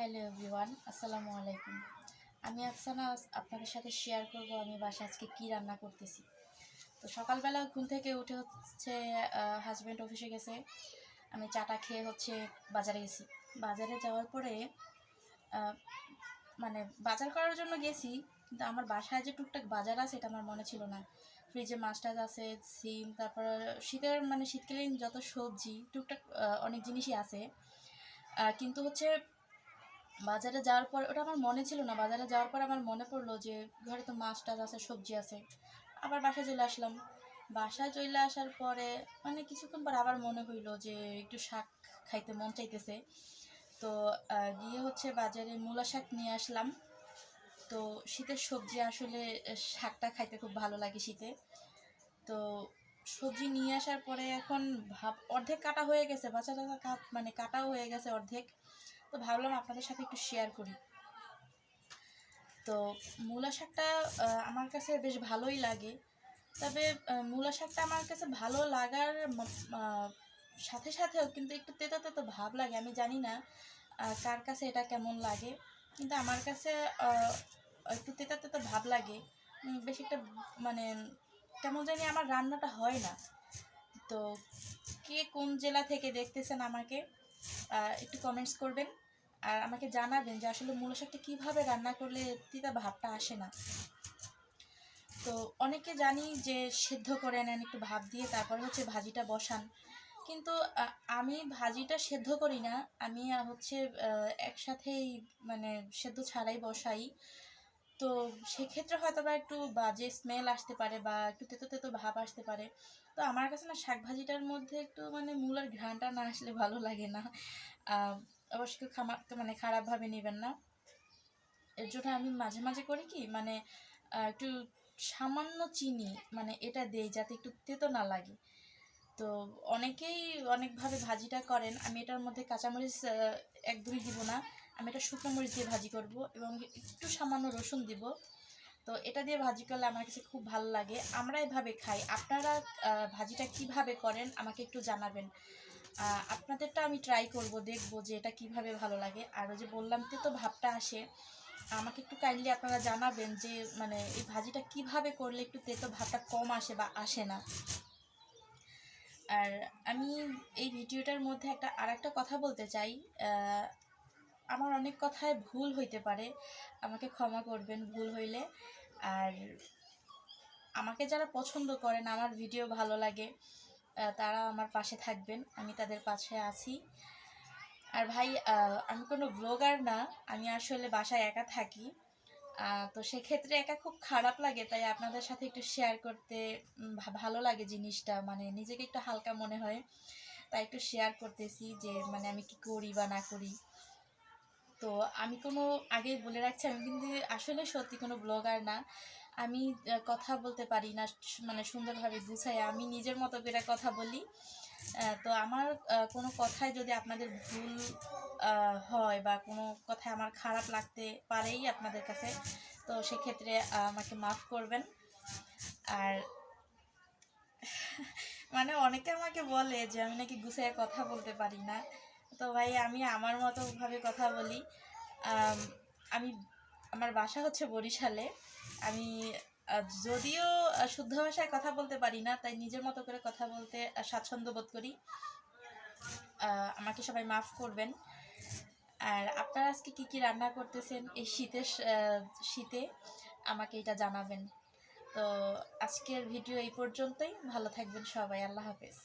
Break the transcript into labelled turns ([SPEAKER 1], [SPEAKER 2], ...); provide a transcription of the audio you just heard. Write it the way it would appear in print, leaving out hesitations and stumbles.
[SPEAKER 1] Hello everyone, আসসালামু আলাইকুম। আমি আফসানা আপনাদের সাথে শেয়ার করব আমি বাসায় আজকে কী রান্না করতেছি। তো সকালবেলা ঘুম থেকে উঠে হচ্ছে হাজব্যান্ড অফিসে গেছে, আমি চাটা খেয়ে হচ্ছে বাজারে গেছি। বাজারে যাওয়ার পরে আহ, মানে বাজার করার জন্য গেছি, কিন্তু আমার বাসায় যে টুকটাক বাজার আছে এটা আমার মনে ছিল না। ফ্রিজে মাছ টাছ আছে, সিম, তারপর শীতের শীতকালীন যত সবজি টুকটাক অনেক জিনিসই আছে। কিন্তু হচ্ছে বাজারে যাওয়ার পর ওটা আমার মনে ছিল না, বাজারে যাওয়ার পর আমার মনে পড়লো যে ঘরে তো মাছ টাছ আছে, সবজি আছে। আবার বাসায় চলে আসলাম। বাসায় চলে আসার পরে কিছুক্ষণ পর আবার মনে হইলো যে একটু শাক খাইতে মন চাইতেছে। তো গিয়ে হচ্ছে বাজারে মূলা শাক নিয়ে আসলাম। তো শীতের সবজি আসলে শাকটা খাইতে খুব ভালো লাগে শীতে। তো সবজি নিয়ে আসার পরে এখন অর্ধেক কাটা হয়ে গেছে, বাচ্চা টাচ্চা কাটাও হয়ে গেছে অর্ধেক। তো ভাবলাম আপনাদের সাথে একটু শেয়ার করি। তো মূলা শাকটা আমার কাছে বেশ ভালোই লাগে। তবে মূলা শাকটা আমার কাছে ভালো লাগার সাথে সাথেও কিন্তু একটু তেতো তেতো ভাব লাগে। আমি জানি না কার কাছে এটা কেমন লাগে, কিন্তু আমার কাছে একটু তেতো তেতো ভাব লাগে। বেশি একটা মানে কেমন জানি আমার রান্নাটা হয় না। তো কে কোন জেলা থেকে দেখতেছেন আমাকে একটু কমেন্টস করবেন, আর আমাকে জানাবেন যে আসলে মূলা শাকটা কীভাবে রান্না করলে তিতা ভাবটা আসে না। তো অনেকে জানি যে সেদ্ধ করে নেন একটু ভাপ দিয়ে, তারপর হচ্ছে ভাজিটা বসান। কিন্তু আমি ভাজিটা সেদ্ধ করি না, আমি হচ্ছে একসাথেই সেদ্ধ ছাড়াই বসাই। তো সেক্ষেত্রে হয়তো বা একটু বাজে স্মেল আসতে পারে বা একটু তেতো তেতো ভাব আসতে পারে। তো আমার কাছে না শাক ভাজিটার মধ্যে একটু মূলার ঘ্রাণটা না আসলে ভালো লাগে না। অবশ্য কেউ খারাপভাবে নেবেন না। এর জন্য আমি মাঝে মাঝে করি কি একটু সামান্য চিনি এটা দেই যাতে একটু তেতো না লাগে। তো অনেকেই অনেকভাবে ভাজিটা করেন, আমি এটার মধ্যে কাঁচামরিচ একদমই দিব না। আমি এটা শুকনো মরিচ দিয়ে ভাজি করব এবং একটু সামান্য রসুন দিব। তো এটা দিয়ে ভাজি করলে আমার কাছে খুব ভালো লাগে। আমরা এভাবে খাই। আপনারা ভাজিটা কিভাবে করেন আমাকে একটু জানাবেন। আপনাদেরটা আমি ট্রাই করব, দেখব যে এটা কিভাবে ভালো লাগে। আর ওই যে বললাম তেতো ভাবটা আসে, আমাকে একটু কাইন্ডলি আপনারা জানাবেন যে এই ভাজিটা কিভাবে করলে একটু তেতো ভাবটা কম আসে বা আসে না। আর আমি এই ভিডিওটার মধ্যে আরেকটা কথা বলতে চাই। আমার অনেক কথায় ভুল হইতে পারে, আমাকে ক্ষমা করবেন ভুল হইলে। আর আমাকে যারা পছন্দ করেন, আমার ভিডিও ভালো লাগে, তারা আমার পাশে থাকবেন, আমি তাদের পাশে আছি। আর ভাই, আমি কোনো ব্লগার না, আমি আসলে বাসায় একা থাকি। তো সেক্ষেত্রে একা খুব খারাপ লাগে, তাই আপনাদের সাথে একটু শেয়ার করতে ভালো লাগে জিনিসটা, নিজেকে একটু হালকা মনে হয়, তাই একটু শেয়ার করতেছি যে আমি কি করি বা না করি। তো আমি আগেই বলে রাখছি, আমি কিন্তু আসলে সত্যি কোনো ব্লগার না। আমি কথা বলতে পারি না সুন্দরভাবে গুছাই, আমি নিজের মতো করে কথা বলি। তো আমার কোনো কথায় যদি আপনাদের ভুল হয় বা কোনো কথায় আমার খারাপ লাগতে পারেই আপনাদের কাছে, তো সেক্ষেত্রে আমাকে মাফ করবেন। আর অনেকে আমাকে বলে যে আমি নাকি গুছিয়ে কথা বলতে পারি না। তো ভাই, আমি আমার মতোভাবে কথা বলি। আমি আমার বাসা হচ্ছে বরিশালে। আমি যদিও শুদ্ধ ভাষায় কথা বলতে পারি না, তাই নিজের মতো করে কথা বলতে স্বাচ্ছন্দ্য বোধ করি। আমাকে সবাই মাফ করবেন। আর আপনারা আজকে কী কী রান্না করতেছেন এই শীতে আমাকে এটা জানাবেন। তো আজকের ভিডিও এই পর্যন্তই। ভালো থাকবেন সবাই। আল্লাহ হাফেজ।